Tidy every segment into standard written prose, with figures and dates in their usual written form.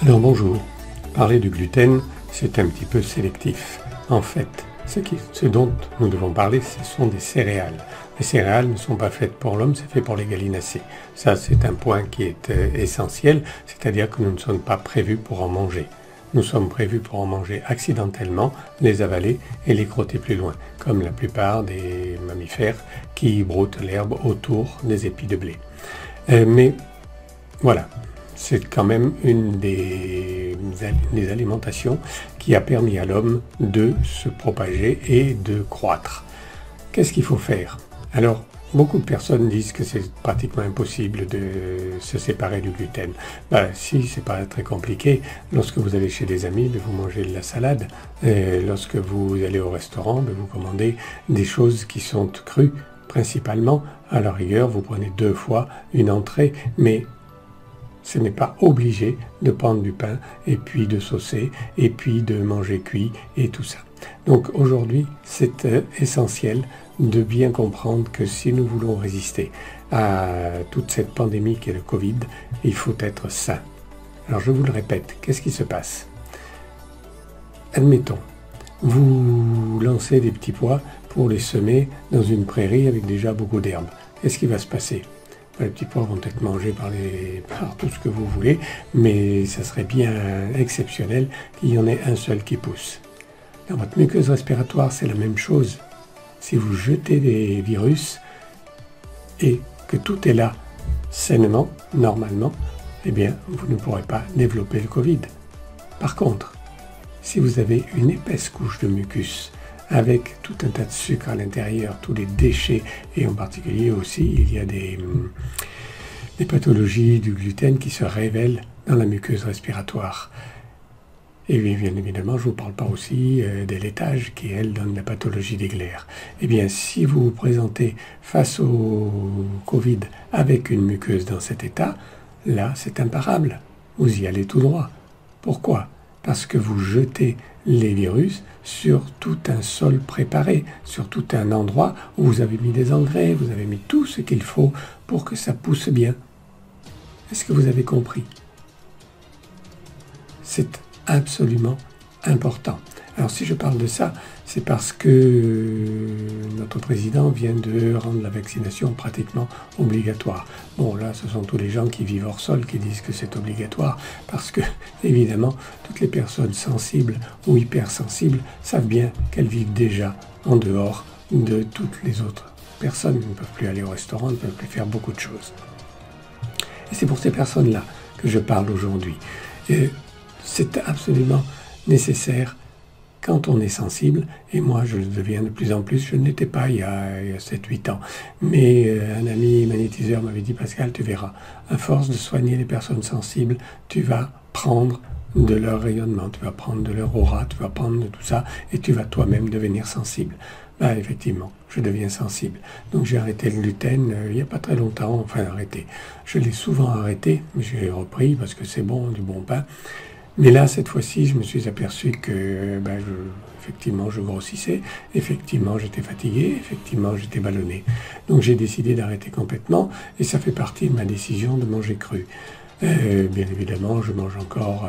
Alors bonjour, parler du gluten, c'est un petit peu sélectif. En fait, ce dont nous devons parler, ce sont des céréales. Les céréales ne sont pas faites pour l'homme, c'est fait pour les gallinacés. Ça, c'est un point qui est essentiel, c'est-à-dire que nous ne sommes pas prévus pour en manger. Nous sommes prévus pour en manger accidentellement, les avaler et les crotter plus loin, comme la plupart des mammifères qui broutent l'herbe autour des épis de blé. Mais voilà. C'est quand même une des alimentations qui a permis à l'homme de se propager et de croître. Qu'est-ce qu'il faut faire? Alors, beaucoup de personnes disent que c'est pratiquement impossible de se séparer du gluten. Si, c'est pas très compliqué. Lorsque vous allez chez des amis, vous mangez de la salade. Lorsque vous allez au restaurant, vous commandez des choses qui sont crues, principalement. À la rigueur, vous prenez 2 fois une entrée, mais ce n'est pas obligé de prendre du pain et puis de saucer et puis de manger cuit et tout ça. Donc aujourd'hui, c'est essentiel de bien comprendre que si nous voulons résister à toute cette pandémie qu'est le Covid, il faut être sain. Alors je vous le répète, qu'est-ce qui se passe? Admettons, vous lancez des petits pois pour les semer dans une prairie avec déjà beaucoup d'herbe. Qu'est-ce qui va se passer? Les petits pois vont être mangés par tout ce que vous voulez, mais ça serait bien exceptionnel qu'il y en ait un seul qui pousse. Dans votre muqueuse respiratoire, c'est la même chose. Si vous jetez des virus et que tout est là sainement, normalement, eh bien, vous ne pourrez pas développer le Covid. Par contre, si vous avez une épaisse couche de mucus, avec tout un tas de sucre à l'intérieur, tous les déchets, et en particulier aussi, il y a des pathologies du gluten qui se révèlent dans la muqueuse respiratoire. Et bien évidemment, je ne vous parle pas aussi des laitages qui, elles, donnent la pathologie des glaires. Eh bien, si vous vous présentez face au Covid avec une muqueuse dans cet état, là, c'est imparable. Vous y allez tout droit. Pourquoi? Parce que vous jetez les virus sur tout un sol préparé, sur tout un endroit où vous avez mis des engrais, vous avez mis tout ce qu'il faut pour que ça pousse bien. Est-ce que vous avez compris? C'est absolument important. Alors si je parle de ça, c'est parce que notre président vient de rendre la vaccination pratiquement obligatoire. Bon, là, ce sont tous les gens qui vivent hors sol qui disent que c'est obligatoire, parce que, évidemment, toutes les personnes sensibles ou hypersensibles savent bien qu'elles vivent déjà en dehors de toutes les autres personnes. Elles ne peuvent plus aller au restaurant, ne peuvent plus faire beaucoup de choses. Et c'est pour ces personnes-là que je parle aujourd'hui. C'est absolument nécessaire quand on est sensible, et moi je le deviens de plus en plus, je ne l'étais pas il y a 7-8 ans, mais un ami magnétiseur m'avait dit: Pascal, tu verras, à force de soigner les personnes sensibles, tu vas prendre de leur rayonnement, tu vas prendre de leur aura, tu vas prendre de tout ça, et tu vas toi-même devenir sensible. Effectivement, je deviens sensible. Donc j'ai arrêté le gluten il n'y a pas très longtemps, enfin arrêté. Je l'ai souvent arrêté, mais j'ai repris parce que c'est bon, du bon pain. Mais là, cette fois-ci, je me suis aperçu que, effectivement, je grossissais, effectivement, j'étais fatigué, effectivement, j'étais ballonné. Donc, j'ai décidé d'arrêter complètement, et ça fait partie de ma décision de manger cru. Bien évidemment, je mange encore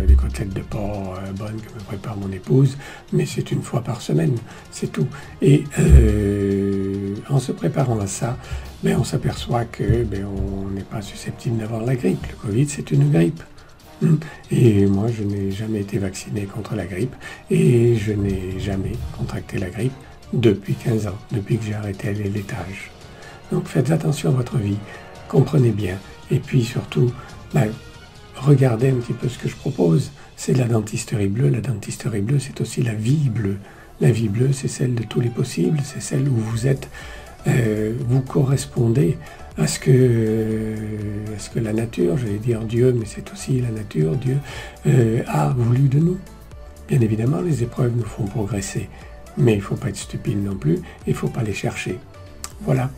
des côtelettes de porc bonnes que me prépare mon épouse, mais c'est une fois par semaine, c'est tout. Et en se préparant à ça, on s'aperçoit que on n'est pas susceptible d'avoir la grippe. Le Covid, c'est une grippe. Et moi, je n'ai jamais été vacciné contre la grippe et je n'ai jamais contracté la grippe depuis 15 ans, depuis que j'ai arrêté les laitages. Donc faites attention à votre vie, comprenez bien, et puis surtout, regardez un petit peu ce que je propose. C'est de la dentisterie bleue. La dentisterie bleue, c'est aussi la vie bleue. La vie bleue, c'est celle de tous les possibles, c'est celle où vous êtes, vous correspondez à ce que la nature, j'allais dire Dieu, mais c'est aussi la nature, Dieu, a voulu de nous. Bien évidemment, les épreuves nous font progresser, mais il ne faut pas être stupide non plus, il ne faut pas les chercher. Voilà.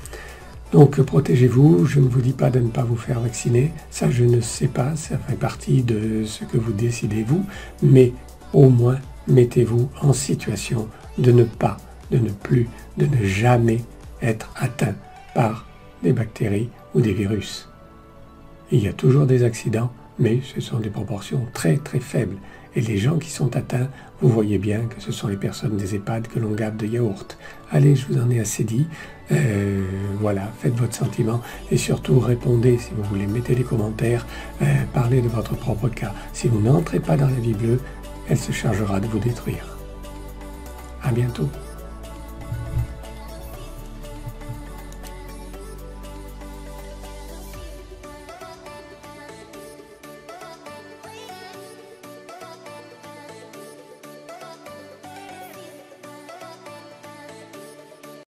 Donc protégez-vous, je ne vous dis pas de ne pas vous faire vacciner, ça je ne sais pas, ça fait partie de ce que vous décidez vous, mais au moins mettez-vous en situation de ne jamais être atteint par des bactéries ou des virus. Il y a toujours des accidents, mais ce sont des proportions très très faibles. Et les gens qui sont atteints, vous voyez bien que ce sont les personnes des EHPAD que l'on gave de yaourt. Allez, je vous en ai assez dit. Voilà, faites votre sentiment et surtout répondez si vous voulez, mettez des commentaires, parlez de votre propre cas. Si vous n'entrez pas dans la vie bleue, elle se chargera de vous détruire. À bientôt.